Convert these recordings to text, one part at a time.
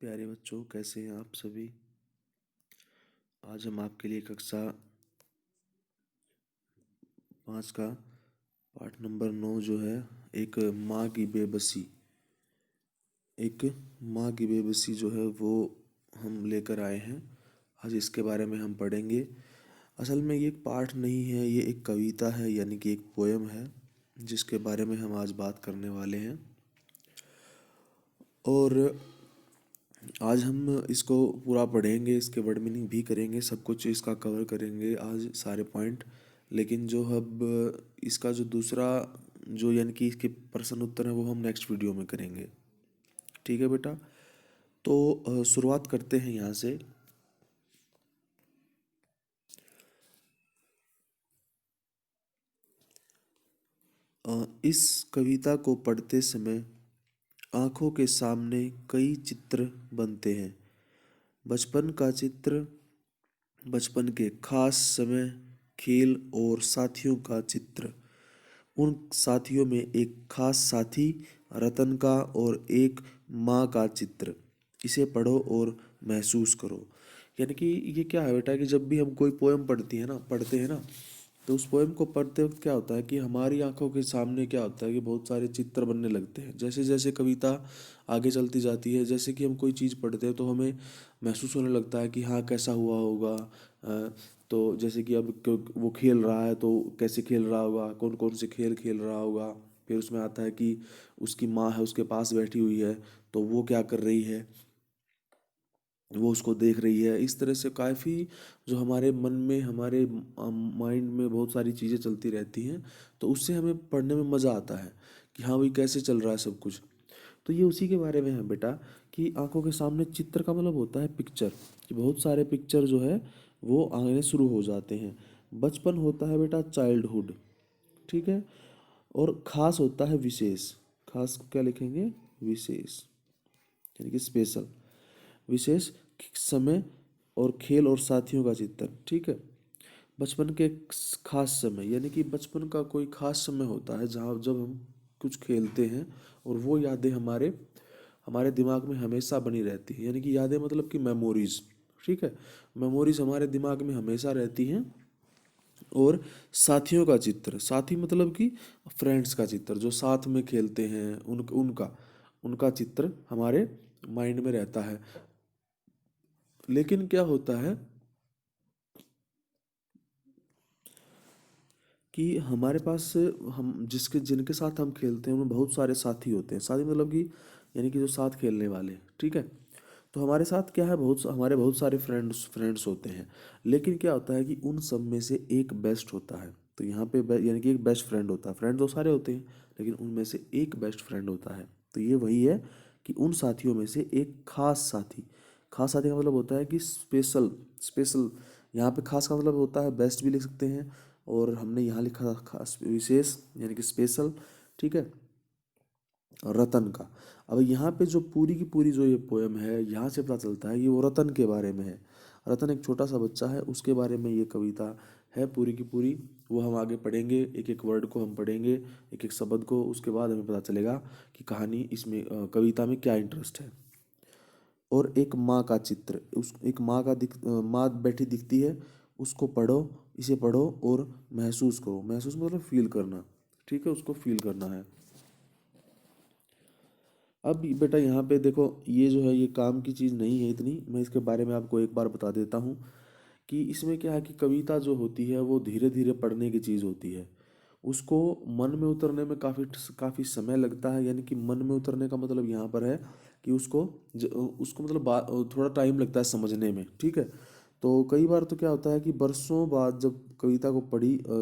प्यारे बच्चों, कैसे हैं आप सभी। आज हम आपके लिए कक्षा 5 का पाठ नंबर 9 जो है एक माँ की बेबसी एक माँ की बेबसी जो है वो हम लेकर आए हैं। आज इसके बारे में हम पढ़ेंगे। असल में ये एक पाठ नहीं है, ये एक कविता है, यानी कि एक पोयम है जिसके बारे में हम आज बात करने वाले हैं। और आज हम इसको पूरा पढ़ेंगे, इसके वर्ड मीनिंग भी करेंगे, सब कुछ इसका कवर करेंगे आज सारे पॉइंट। लेकिन जो अब इसका जो दूसरा जो यानी कि इसके प्रश्न उत्तर है वो हम नेक्स्ट वीडियो में करेंगे। ठीक है बेटा। तो शुरुआत करते हैं यहाँ से। इस कविता को पढ़ते समय आँखों के सामने कई चित्र बनते हैं। बचपन का चित्र, बचपन के खास समय, खेल और साथियों का चित्र। उन साथियों में एक खास साथी रतन का और एक माँ का चित्र। इसे पढ़ो और महसूस करो। यानी कि ये क्या है बेटा कि जब भी हम कोई पोएम पढ़ते हैं ना, तो उस पोएम को पढ़ते वक्त क्या होता है कि हमारी आंखों के सामने क्या होता है कि बहुत सारे चित्र बनने लगते हैं। जैसे जैसे कविता आगे चलती जाती है, जैसे कि हम कोई चीज़ पढ़ते हैं तो हमें महसूस होने लगता है कि हाँ कैसा हुआ होगा। तो जैसे कि अब वो खेल रहा है तो कैसे खेल रहा होगा, कौन कौन से खेल खेल रहा होगा। फिर उसमें आता है कि उसकी माँ है, उसके पास बैठी हुई है, तो वो क्या कर रही है, वो उसको देख रही है। इस तरह से काफ़ी जो हमारे मन में, हमारे माइंड में बहुत सारी चीज़ें चलती रहती हैं। तो उससे हमें पढ़ने में मज़ा आता है कि हाँ भाई कैसे चल रहा है सब कुछ। तो ये उसी के बारे में है बेटा कि आंखों के सामने चित्र का मतलब होता है पिक्चर, कि बहुत सारे पिक्चर जो है वो आने शुरू हो जाते हैं। बचपन होता है बेटा चाइल्डहुड, ठीक है। और खास होता है विशेष। खास को क्या लिखेंगे, विशेष, यानी कि स्पेशल, विशेष समय और खेल और साथियों का चित्र, ठीक है। बचपन के खास समय, यानी कि बचपन का कोई खास समय होता है जहाँ जब हम कुछ खेलते हैं और वो यादें हमारे हमारे दिमाग में हमेशा बनी रहती हैं। यानी कि यादें मतलब कि मेमोरीज, ठीक है। मेमोरीज हमारे दिमाग में हमेशा रहती हैं। और साथियों का चित्र, साथी मतलब कि फ्रेंड्स का चित्र, जो साथ में खेलते हैं उनका उनका चित्र हमारे माइंड में रहता है। लेकिन क्या होता है कि हमारे पास हम जिसके जिनके साथ हम खेलते हैं उनमें बहुत सारे साथी होते हैं। साथी मतलब कि यानी कि जो साथ खेलने वाले, ठीक है। तो हमारे साथ क्या है, हमारे बहुत सारे फ्रेंड्स होते हैं। लेकिन क्या होता है कि उन सब में से एक बेस्ट होता है। तो यहाँ पे यानी कि एक बेस्ट फ्रेंड होता है। फ्रेंड तो सारे होते हैं लेकिन उनमें से एक बेस्ट फ्रेंड होता है। तो ये वही है कि उन साथियों में से एक खास साथी। खास साथी का मतलब होता है कि स्पेशल, स्पेशल। यहाँ पे खास का मतलब होता है बेस्ट भी लिख सकते हैं, और हमने यहाँ लिखा खास विशेष यानी कि स्पेशल, ठीक है। और रतन का। अब यहाँ पे जो पूरी की पूरी जो ये पोयम है, यहाँ से पता चलता है कि वो रतन के बारे में है। रतन एक छोटा सा बच्चा है, उसके बारे में ये कविता है पूरी की पूरी। वो हम आगे पढ़ेंगे, एक एक वर्ड को हम पढ़ेंगे, एक एक शब्द को। उसके बाद हमें पता चलेगा कि कहानी इसमें कविता में क्या इंटरेस्ट है। और एक माँ का चित्र, उस एक माँ बैठी दिखती है, उसको पढ़ो, इसे पढ़ो और महसूस करो। महसूस मतलब फील करना, ठीक है, उसको फील करना है। अब बेटा यहाँ पे देखो, ये जो है ये काम की चीज़ नहीं है इतनी। मैं इसके बारे में आपको एक बार बता देता हूँ कि इसमें क्या है कि कविता जो होती है वो धीरे धीरे पढ़ने की चीज़ होती है। उसको मन में उतरने में काफ़ी काफ़ी समय लगता है। यानी कि मन में उतरने का मतलब यहाँ पर है कि उसको मतलब थोड़ा टाइम लगता है समझने में, ठीक है। तो कई बार तो क्या होता है कि बरसों बाद जब कविता को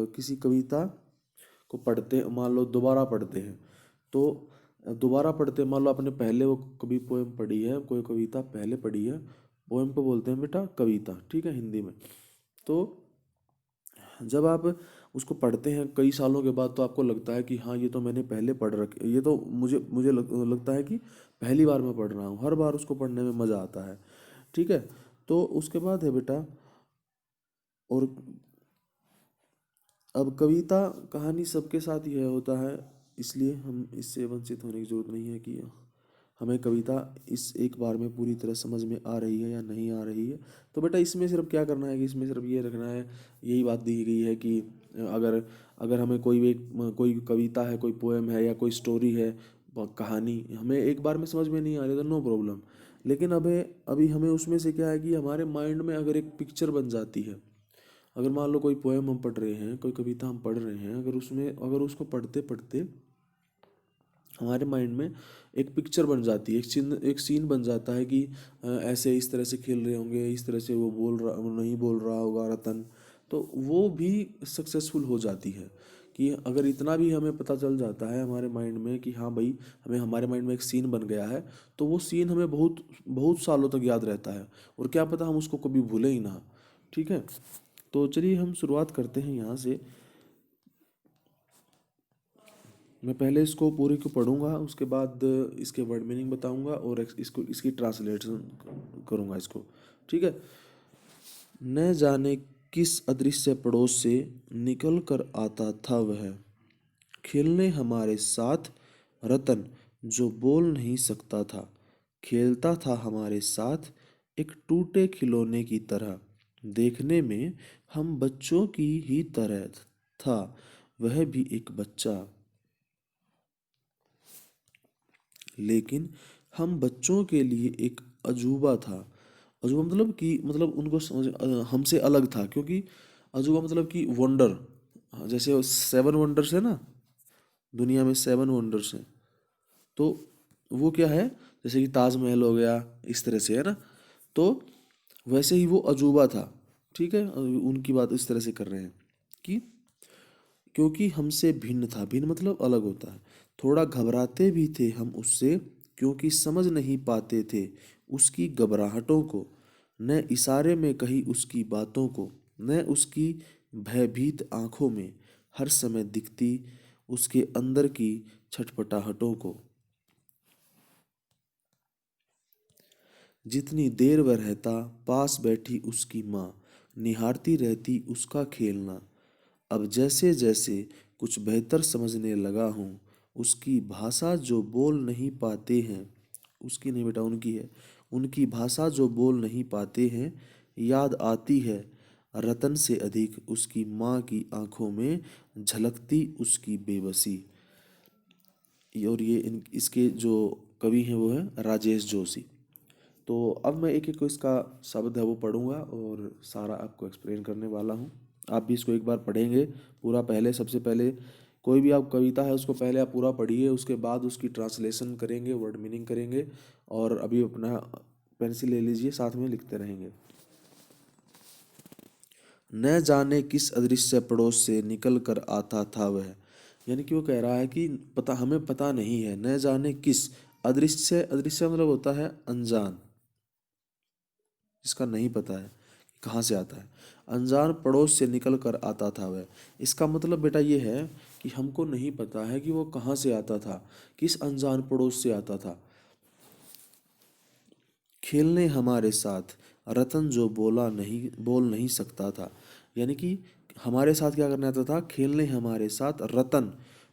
किसी कविता को पढ़ते, मान लो दोबारा पढ़ते हैं, तो दोबारा पढ़ते मान लो आपने पहले वो कभी पोएम पढ़ी है, कोई कविता पहले पढ़ी है। पोएम को बोलते हैं बेटा कविता, ठीक है, हिंदी में। तो जब आप उसको पढ़ते हैं कई सालों के बाद, तो आपको लगता है कि हाँ ये तो मैंने पहले पढ़ रखी, ये तो लगता है कि पहली बार मैं पढ़ रहा हूँ। हर बार उसको पढ़ने में मज़ा आता है, ठीक है। तो उसके बाद है बेटा, और अब कविता कहानी सबके साथ यह होता है, इसलिए हम इससे वंचित होने की जरूरत नहीं है कि हमें कविता इस एक बार में पूरी तरह समझ में आ रही है या नहीं आ रही है। तो बेटा इसमें सिर्फ क्या करना है कि इसमें सिर्फ ये रखना है, यही बात दी गई है कि अगर अगर हमें कोई कविता है, कोई पोएम है या कोई स्टोरी है, कहानी हमें एक बार में समझ में नहीं आ रही तो नो प्रॉब्लम। लेकिन अभी अभी हमें उसमें से क्या है कि हमारे माइंड में अगर एक पिक्चर बन जाती है, अगर मान लो कोई पोएम हम पढ़ रहे हैं, कोई कविता हम पढ़ रहे हैं, अगर उसको पढ़ते पढ़ते हमारे माइंड में एक पिक्चर बन जाती है, एक सीन बन जाता है कि ऐसे इस तरह से खेल रहे होंगे, इस तरह से वो नहीं बोल रहा होगा रतन, तो वो भी सक्सेसफुल हो जाती है। कि अगर इतना भी हमें पता चल जाता है हमारे माइंड में कि हाँ भाई, हमें हमारे माइंड में एक सीन बन गया है, तो वो सीन हमें बहुत बहुत सालों तक याद रहता है, और क्या पता हम उसको कभी भूलें ही ना। ठीक है, तो चलिए हम शुरुआत करते हैं यहाँ से। मैं पहले इसको पूरे को पढ़ूंगा, उसके बाद इसके वर्ड मीनिंग बताऊंगा और इसको इसकी ट्रांसलेशन करूंगा इसको। ठीक है। न जाने किस अदृश्य पड़ोस से निकल कर आता था वह, खेलने हमारे साथ रतन जो बोल नहीं सकता था, खेलता था हमारे साथ एक टूटे खिलौने की तरह, देखने में हम बच्चों की ही तरह था, वह भी एक बच्चा, लेकिन हम बच्चों के लिए एक अजूबा था। अजूबा मतलब कि मतलब उनको समझ हमसे अलग था, क्योंकि अजूबा मतलब कि वंडर, जैसे वो 7 वंडर्स है ना, दुनिया में 7 वंडर्स हैं, तो वो क्या है, जैसे कि ताजमहल हो गया, इस तरह से है ना, तो वैसे ही वो अजूबा था। ठीक है, उनकी बात इस तरह से कर रहे हैं कि क्योंकि हमसे भिन्न था, भिन्न मतलब अलग होता है, थोड़ा घबराते भी थे हम उससे, क्योंकि समझ नहीं पाते थे उसकी घबराहटों को, न इशारे में कही उसकी बातों को, न उसकी भयभीत आंखों में हर समय दिखती उसके अंदर की छटपटाहटों को। जितनी देर वह रहता, पास बैठी उसकी माँ निहारती रहती उसका खेलना। अब जैसे जैसे कुछ बेहतर समझने लगा हूँ, उसकी भाषा जो बोल नहीं पाते हैं, उसकी नहीं बेटा उनकी है, उनकी भाषा जो बोल नहीं पाते हैं, याद आती है रतन से अधिक उसकी माँ की आंखों में झलकती उसकी बेबसी। और ये इसके जो कवि हैं वो है राजेश जोशी। तो अब मैं एक एक को इसका शब्द है वो पढ़ूंगा और सारा आपको एक्सप्लेन करने वाला हूँ। आप भी इसको एक बार पढ़ेंगे पूरा, पहले सबसे पहले कोई भी आप कविता है उसको पहले आप पूरा पढ़िए, उसके बाद उसकी ट्रांसलेशन करेंगे, वर्ड मीनिंग करेंगे, और अभी अपना पेंसिल ले लीजिए, साथ में लिखते रहेंगे। न जाने किस अदृश्य पड़ोस से निकल कर आता था वह, यानी कि वो कह रहा है कि पता हमें पता नहीं है, न जाने किस अदृश्य, अदृश्य मतलब होता है अनजान, जिसका नहीं पता है कि कहाँ से आता है, अनजान पड़ोस से निकल कर आता था वह। इसका मतलब बेटा ये है कि हमको नहीं पता है कि वो कहाँ से आता था, किस अनजान पड़ोस से आता था। खेलने हमारे साथ रतन जो बोल नहीं सकता था, यानी कि हमारे साथ क्या करना आता था, खेलने हमारे साथ रतन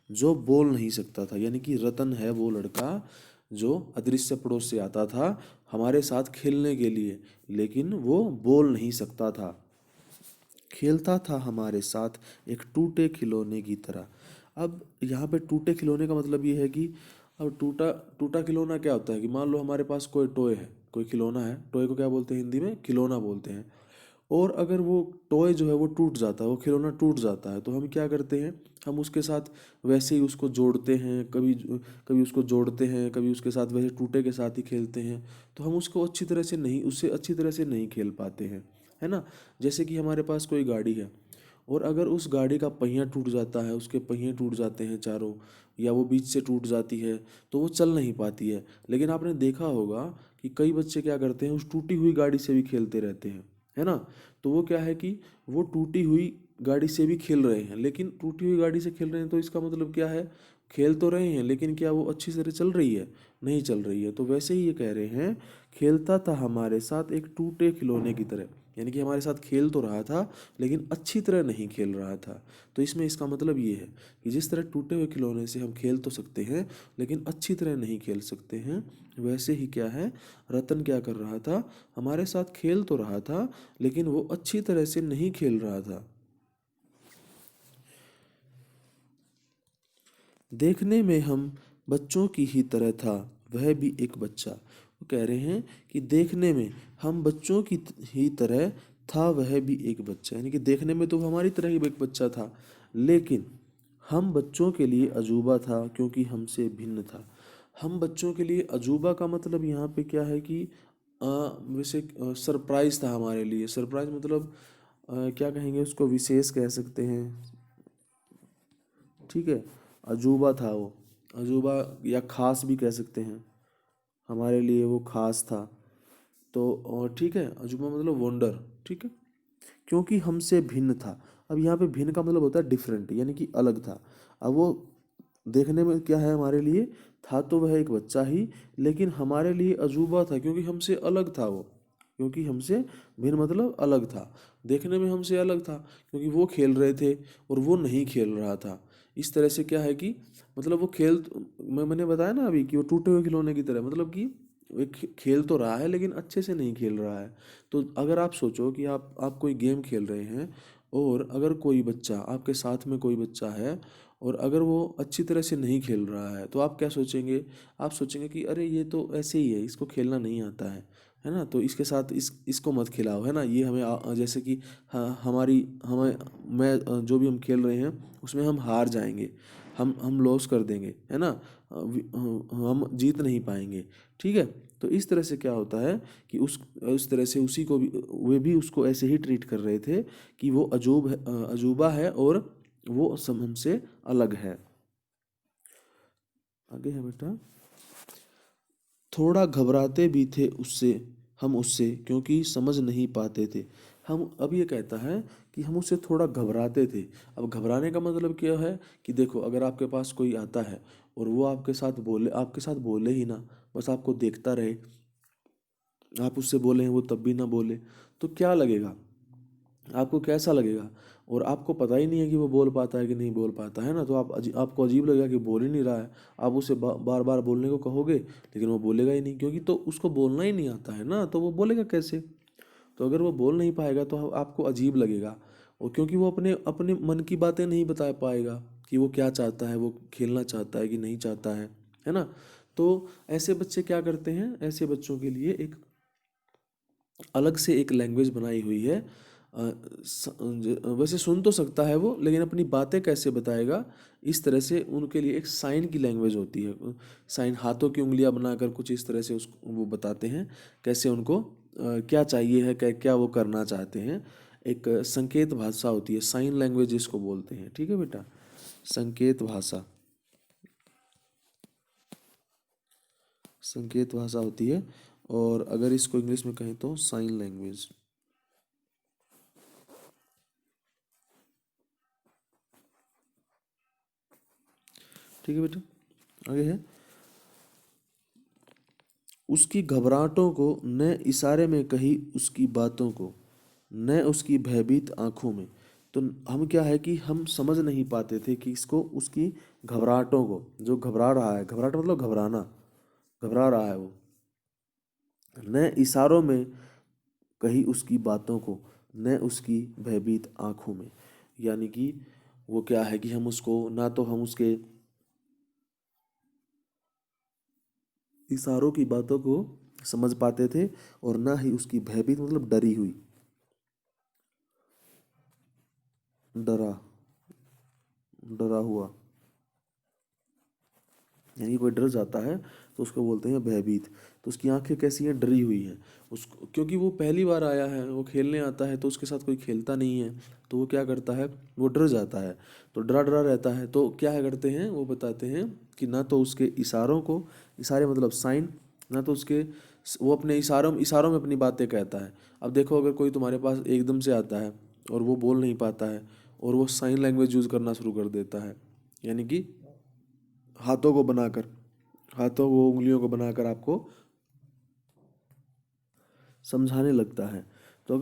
जो बोल नहीं सकता था, यानी कि रतन है वो लड़का जो अदृश्य पड़ोस से आता था हमारे साथ खेलने के लिए, लेकिन वो बोल नहीं सकता था, खेलता था हमारे साथ एक टूटे खिलौने की तरह। अब यहाँ पे टूटे खिलौने का मतलब ये है कि अब टूटा टूटा खिलौना क्या होता है कि मान लो हमारे पास कोई टॉय है, कोई खिलौना है, टॉय को क्या बोलते हैं हिंदी में, खिलौना बोलते हैं। और अगर वो टॉय जो है वो टूट जाता है, वो खिलौना टूट जाता है, तो हम क्या करते हैं, हम उसके साथ वैसे ही उसको जोड़ते हैं, कभी कभी उसको जोड़ते हैं, कभी उसके साथ वैसे टूटे के साथ ही खेलते हैं, तो हम उसको अच्छी तरह से नहीं, उससे अच्छी तरह से नहीं खेल पाते हैं, है ना। जैसे कि हमारे पास कोई गाड़ी है, और अगर उस गाड़ी का पहिया टूट जाता है, उसके पहिए टूट जाते हैं चारों, या वो बीच से टूट जाती है, तो वो चल नहीं पाती है। लेकिन आपने देखा होगा कि कई बच्चे क्या करते हैं, उस टूटी हुई गाड़ी से भी खेलते रहते हैं, है ना। तो वो क्या है कि वो टूटी हुई गाड़ी से भी खेल रहे हैं, लेकिन टूटी हुई गाड़ी से खेल रहे हैं तो इसका मतलब क्या है, खेल तो रहे हैं, लेकिन क्या वो अच्छी तरह चल रही है, नहीं चल रही है। तो वैसे ही ये कह रहे हैं, खेलता था हमारे साथ एक टूटे खिलौने की तरह। यानी कि हमारे साथ खेल तो रहा था लेकिन अच्छी तरह नहीं खेल रहा था। तो इसमें इसका मतलब ये है कि जिस तरह टूटे हुए खिलौने से हम खेल तो सकते हैं लेकिन अच्छी तरह नहीं खेल सकते हैं, वैसे ही क्या है, रतन क्या कर रहा था, हमारे साथ खेल तो रहा था लेकिन वो अच्छी तरह से नहीं खेल रहा था। देखने में हम बच्चों की ही तरह था, वह भी एक बच्चा। वो कह रहे हैं कि देखने में हम बच्चों की ही तरह था, वह भी एक बच्चा, यानी कि देखने में तो वो हमारी तरह ही एक बच्चा था, लेकिन हम बच्चों के लिए अजूबा था क्योंकि हमसे भिन्न था। हम बच्चों के लिए अजूबा का मतलब यहाँ पे क्या है कि वैसे सरप्राइज था हमारे लिए। सरप्राइज मतलब क्या कहेंगे उसको, विशेष कह सकते हैं, ठीक है। अजूबा था वो, अजूबा या खास भी कह सकते हैं, हमारे लिए वो खास था। तो और ठीक है, अजूबा मतलब वंडर, ठीक है, क्योंकि हमसे भिन्न था। अब यहाँ पे भिन्न का मतलब होता है डिफरेंट, यानी कि अलग था। अब वो देखने में क्या है हमारे लिए, था तो वह एक बच्चा ही, लेकिन हमारे लिए अजूबा था क्योंकि हमसे अलग था वो। क्योंकि हमसे भिन्न मतलब अलग था, देखने में हमसे अलग था क्योंकि वो खेल रहे थे और वो नहीं खेल रहा था। इस तरह से क्या है कि मतलब वो मैंने बताया ना अभी कि वो टूटे हुए खिलौने की तरह, मतलब कि वो खेल तो रहा है लेकिन अच्छे से नहीं खेल रहा है। तो अगर आप सोचो कि आप कोई गेम खेल रहे हैं और अगर कोई बच्चा आपके साथ में, कोई बच्चा है और अगर वो अच्छी तरह से नहीं खेल रहा है तो आप क्या सोचेंगे, आप सोचेंगे कि अरे ये तो ऐसे ही है, इसको खेलना नहीं आता है ना, तो इसके साथ इसको मत खिलाओ, है ना, ये हमें जैसे कि हमारी हमें जो भी हम खेल रहे हैं उसमें हम हार जाएंगे, हम लॉस कर देंगे, है ना, हम जीत नहीं पाएंगे, ठीक है। तो इस तरह से क्या होता है कि उस तरह से उसी को भी, वे भी उसको ऐसे ही ट्रीट कर रहे थे कि वो अजूबा है और वो हमसे अलग है। आगे है बेटा, थोड़ा घबराते भी थे उससे, हम उससे क्योंकि समझ नहीं पाते थे। हम अब ये कहता है कि हम उससे थोड़ा घबराते थे। अब घबराने का मतलब क्या है कि देखो, अगर आपके पास कोई आता है और वो आपके साथ बोले ही ना, बस आपको देखता रहे, आप उससे बोले हैं वो तब भी ना बोले, तो क्या लगेगा, आपको कैसा लगेगा। और आपको पता ही नहीं है कि वो बोल पाता है कि नहीं बोल पाता है ना, तो आपको अजीब लगेगा कि बोल ही नहीं रहा है। आप उसे बार बार बोलने को कहोगे लेकिन वो बोलेगा ही नहीं, क्योंकि तो उसको बोलना ही नहीं आता है ना, तो वो बोलेगा कैसे। तो अगर वो बोल नहीं पाएगा तो आपको अजीब लगेगा, और क्योंकि वो अपने अपने मन की बातें नहीं बता पाएगा कि वो क्या चाहता है, वो खेलना चाहता है कि नहीं चाहता है ना। तो ऐसे बच्चे क्या करते हैं, ऐसे बच्चों के लिए एक अलग से एक लैंग्वेज बनाई हुई है। वैसे सुन तो सकता है वो, लेकिन अपनी बातें कैसे बताएगा, इस तरह से उनके लिए एक साइन की लैंग्वेज होती है। साइन, हाथों की उंगलियां बनाकर कुछ इस तरह से उसको वो बताते हैं कैसे उनको क्या चाहिए है, क्या वो करना चाहते हैं। एक संकेत भाषा होती है, साइन लैंग्वेज जिसको बोलते हैं, ठीक है बेटा, संकेत भाषा, संकेत भाषा होती है। और अगर इसको इंग्लिश में कहें तो साइन लैंग्वेज, ठीक है बेटा। आगे है, उसकी घबराहटों को न इशारे में कही, उसकी बातों को न उसकी भयभीत आंखों में। तो हम क्या है कि हम समझ नहीं पाते थे कि इसको, उसकी घबराहटों को, जो घबरा रहा है, घबराहट मतलब घबराना, घबरा रहा है वो, न इशारों में कही उसकी बातों को न उसकी भयभीत आंखों में। यानी कि वो क्या है कि हम उसको, ना तो हम उसके इशारों की बातों को समझ पाते थे और ना ही उसकी भयभीत मतलब डरी हुई, डरा, डरा हुआ, यानी कोई डर जाता है तो उसको बोलते हैं भयभीत। तो उसकी आंखें कैसी हैं, डरी हुई हैं उसको, क्योंकि वो पहली बार आया है, वो खेलने आता है तो उसके साथ कोई खेलता नहीं है, तो वो क्या करता है, वो डर जाता है। तो डरा डरा रहता है, तो क्या करते हैं वो बताते हैं कि ना तो उसके इशारों को, इशारे मतलब साइन, ना तो उसके, वो अपने इशारों इशारों में अपनी बातें कहता है। अब देखो, अगर कोई तुम्हारे पास एकदम से आता है और वो बोल नहीं पाता है और वो साइन लैंग्वेज यूज़ करना शुरू कर देता है, यानी कि हाथों को बनाकर, हाथों को, उंगलियों को बनाकर आपको समझाने लगता है, तो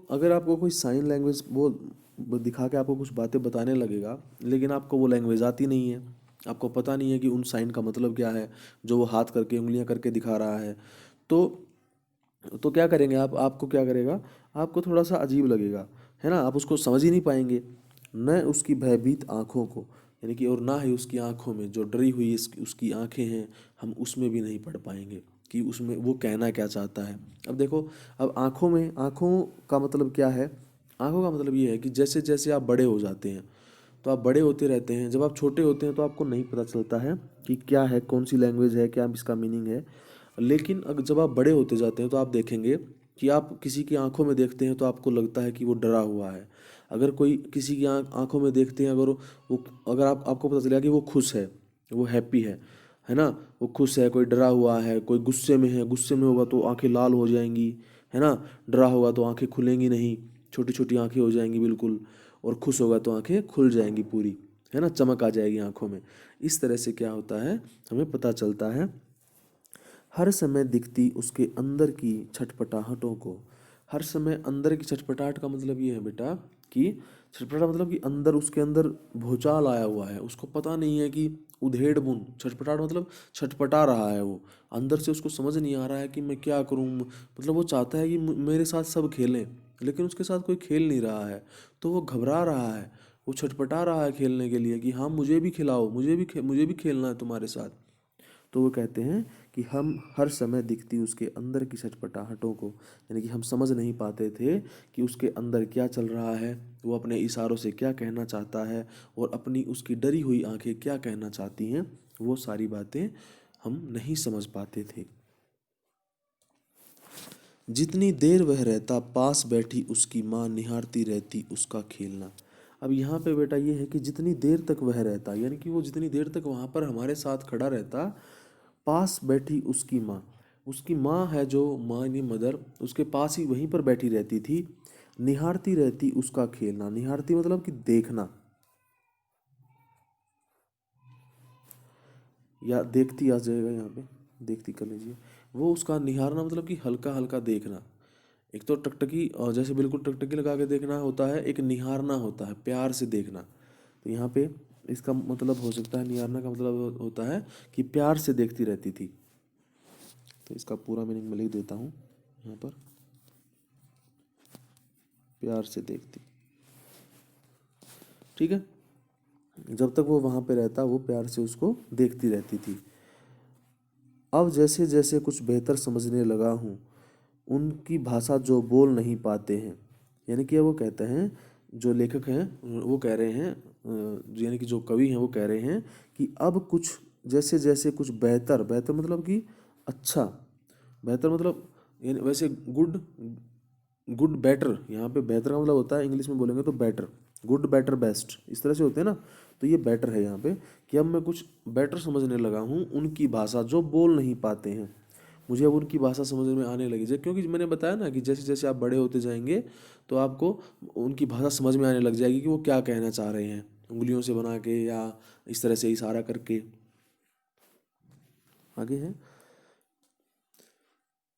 अगर आपको कोई साइन लैंग्वेज वो दिखा के आपको कुछ बातें बताने लगेगा, लेकिन आपको वो लैंग्वेज आती नहीं है, आपको पता नहीं है कि उन साइन का मतलब क्या है, जो वो हाथ करके उंगलियां करके दिखा रहा है, तो क्या करेंगे आप? आपको क्या करेगा? आपको थोड़ा सा अजीब लगेगा, है ना? आप उसको समझ ही नहीं पाएंगे। न उसकी भयभीत आंखों को, यानी कि और ना ही उसकी आंखों में, जो डरी हुई उसकी आंखें हैं, हम उसमें भी नहीं पढ़ पाएंगे कि उसमें वो कहना क्या चाहता है। अब देखो, अब आंखों का मतलब क्या है? आंखों का मतलब ये है कि जैसे जैसे आप बड़े हो जाते हैं, तो आप बड़े होते रहते हैं। जब आप छोटे होते हैं तो आपको नहीं पता चलता है कि क्या है, कौन सी लैंग्वेज है, क्या इसका मीनिंग है। लेकिन अगर जब आप बड़े होते जाते हैं तो आप देखेंगे कि आप किसी की आंखों में देखते हैं तो आपको लगता है कि वो डरा हुआ है। अगर कोई किसी की आंखों में देखते हैं, अगर आपको पता चलेगा कि वो खुश है, वो हैप्पी है ना, वो खुश है, कोई डरा हुआ है, कोई गुस्से में है, गुस्से में होगा तो आंखें लाल हो जाएंगी, है ना, डरा होगा तो आंखें खुलेंगी नहीं, छोटी छोटी आंखें हो जाएंगी बिल्कुल, और खुश होगा तो आंखें खुल जाएंगी पूरी, है ना, चमक आ जाएगी आंखों में। इस तरह से क्या होता है, हमें पता चलता है हर समय दिखती उसके अंदर की छटपटाहटों को। हर समय अंदर की छटपटाहट का मतलब ये है बेटा कि छटपटाहट मतलब कि अंदर, उसके अंदर भूचाल आया हुआ है, उसको पता नहीं है कि उधेड़ बुन, छटपटाहट मतलब छटपटा रहा है वो अंदर से, उसको समझ नहीं आ रहा है कि मैं क्या करूं। मतलब वो चाहता है कि मेरे साथ सब खेलें, लेकिन उसके साथ कोई खेल नहीं रहा है, तो वो घबरा रहा है, वो छटपटा रहा है खेलने के लिए कि हाँ मुझे भी खिलाओ, मुझे भी खेलना है तुम्हारे साथ। तो वो कहते हैं कि हम हर समय दिखती उसके अंदर की छटपटाहटों को, यानी कि हम समझ नहीं पाते थे कि उसके अंदर क्या चल रहा है, वो अपने इशारों से क्या कहना चाहता है, और अपनी उसकी डरी हुई आंखें क्या कहना चाहती हैं, वो सारी बातें हम नहीं समझ पाते थे। जितनी देर वह रहता पास बैठी उसकी माँ निहारती रहती उसका खेलना। अब यहाँ पे बेटा ये है कि जितनी देर तक वह रहता, यानी कि वो जितनी देर तक वहाँ पर हमारे साथ खड़ा रहता, पास बैठी उसकी माँ है, जो माँ यानी मदर, उसके पास ही वहीं पर बैठी रहती थी, निहारती रहती उसका खेलना। निहारती मतलब कि देखना, या देखती आ जाएगा यहाँ पे, देखती कर लीजिए। वो उसका निहारना मतलब कि हल्का हल्का देखना। एक तो टकटकी, और जैसे बिल्कुल टकटकी लगा के देखना होता है, एक निहारना होता है प्यार से देखना। तो यहाँ पे इसका मतलब हो सकता है, निहारना का मतलब होता है कि प्यार से देखती रहती थी। तो इसका पूरा मीनिंग मैं लिख देता हूँ यहाँ पर, प्यार से देखती। ठीक है, जब तक वो वहाँ पे रहता वो प्यार से उसको देखती रहती थी। अब जैसे जैसे कुछ बेहतर समझने लगा हूँ, उनकी भाषा जो बोल नहीं पाते हैं, यानी कि वो कहते हैं, जो लेखक हैं वो कह रहे हैं, यानी कि जो कवि हैं वो कह रहे हैं कि अब कुछ, जैसे जैसे कुछ बेहतर, बेहतर मतलब कि अच्छा, बेहतर मतलब यानी वैसे गुड, गुड बेटर, यहाँ पे बेहतर का मतलब होता है, इंग्लिश में बोलेंगे तो बेटर, गुड बेटर बेस्ट, इस तरह से होते हैं ना। तो ये बेटर है यहाँ पे, कि अब मैं कुछ बेटर समझने लगा हूँ उनकी भाषा जो बोल नहीं पाते हैं। मुझे अब उनकी भाषा समझ में आने लगी है, क्योंकि मैंने बताया ना कि जैसे जैसे आप बड़े होते जाएंगे तो आपको उनकी भाषा समझ में आने लग जाएगी कि वो क्या कहना चाह रहे हैं, उंगलियों से बना के या इस तरह से इशारा करके। आगे है,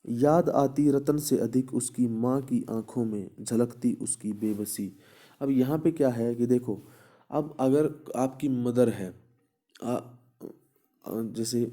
याद आती रतन से अधिक उसकी माँ की आंखों में झलकती उसकी बेबसी। अब यहाँ पे क्या है कि देखो, अब अगर आपकी मदर है, आ, जैसे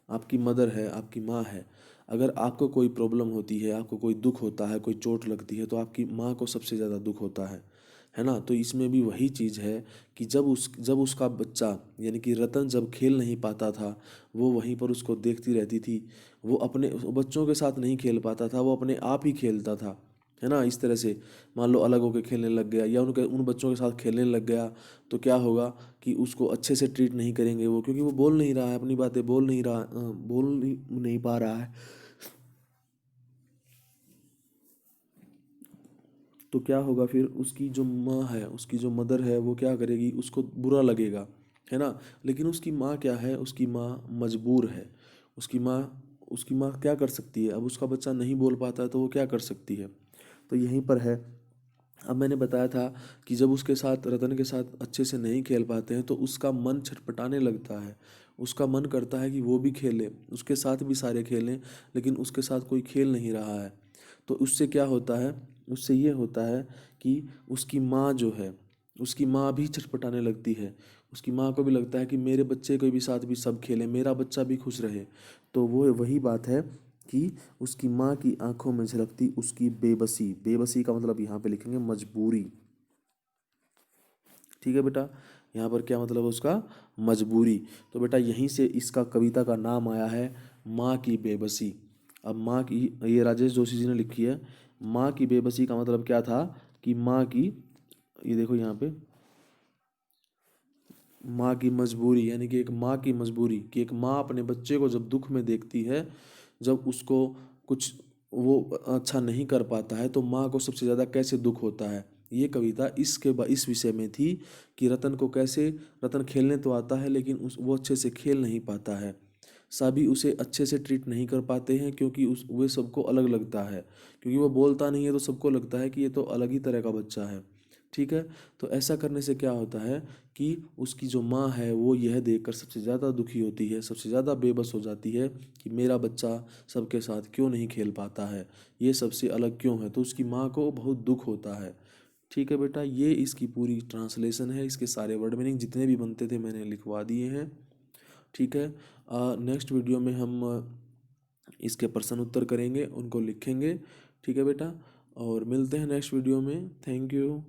आपकी मदर है, आपकी माँ है, अगर आपको कोई प्रॉब्लम होती है, आपको कोई दुख होता है, कोई चोट लगती है, तो आपकी माँ को सबसे ज़्यादा दुख होता है ना। तो इसमें भी वही चीज़ है कि जब उसका बच्चा, यानी कि रतन जब खेल नहीं पाता था, वो वहीं पर उसको देखती रहती थी। वो अपने बच्चों के साथ नहीं खेल पाता था, वो अपने आप ही खेलता था, है ना। इस तरह से मान लो अलग होकर खेलने लग गया, या उन बच्चों के साथ खेलने लग गया, तो क्या होगा कि उसको अच्छे से ट्रीट नहीं करेंगे वो, क्योंकि वो बोल नहीं रहा है, अपनी बातें बोल नहीं पा रहा है। तो क्या होगा फिर, उसकी जो माँ है, उसकी जो मदर है, वो क्या करेगी, उसको बुरा लगेगा, है ना। लेकिन उसकी माँ क्या है, उसकी माँ मजबूर है। उसकी माँ क्या कर सकती है, अब उसका बच्चा नहीं बोल पाता है तो वो क्या कर सकती है। तो यहीं पर है। अब मैंने बताया था कि जब उसके साथ, रतन के साथ अच्छे से नहीं खेल पाते हैं तो उसका मन छटपटाने लगता है, उसका मन करता है कि वो भी खेले, उसके साथ भी सारे खेलें, लेकिन उसके साथ कोई खेल नहीं रहा है। तो उससे क्या होता है, उससे ये होता है कि उसकी माँ जो है, उसकी माँ भी छटपटाने लगती है। उसकी माँ को भी लगता है कि मेरे बच्चे के भी साथ भी सब खेलें, मेरा बच्चा भी खुश रहे। तो वो वही बात है कि उसकी माँ की आंखों में झलकती उसकी बेबसी, बेबसी का मतलब यहाँ पे लिखेंगे मजबूरी। ठीक है बेटा, यहाँ पर क्या मतलब है उसका, मजबूरी। तो बेटा यहीं से इसका कविता का नाम आया है माँ की बेबसी। अब माँ की, ये राजेश जोशी जी ने लिखी है। माँ की बेबसी का मतलब क्या था कि माँ की, ये देखो यहाँ पे, माँ की मजबूरी, यानी कि एक माँ की मजबूरी कि एक माँ अपने बच्चे को जब दुख में देखती है, जब उसको कुछ वो अच्छा नहीं कर पाता है, तो माँ को सबसे ज़्यादा कैसे दुख होता है। ये कविता इस विषय में थी कि रतन को कैसे, रतन खेलने तो आता है लेकिन वो अच्छे से खेल नहीं पाता है। सभी उसे अच्छे से ट्रीट नहीं कर पाते हैं क्योंकि वे सबको अलग लगता है, क्योंकि वो बोलता नहीं है तो सबको लगता है कि ये तो अलग ही तरह का बच्चा है। ठीक है, तो ऐसा करने से क्या होता है कि उसकी जो माँ है वो यह देखकर सबसे ज़्यादा दुखी होती है, सबसे ज़्यादा बेबस हो जाती है कि मेरा बच्चा सबके साथ क्यों नहीं खेल पाता है, ये सबसे अलग क्यों है। तो उसकी माँ को बहुत दुख होता है। ठीक है बेटा, ये इसकी पूरी ट्रांसलेशन है। इसके सारे वर्ड मीनिंग जितने भी बनते थे मैंने लिखवा दिए हैं। ठीक है, नेक्स्ट वीडियो में हम इसके प्रश्न उत्तर करेंगे, उनको लिखेंगे। ठीक है बेटा, और मिलते हैं नेक्स्ट वीडियो में। Thank you.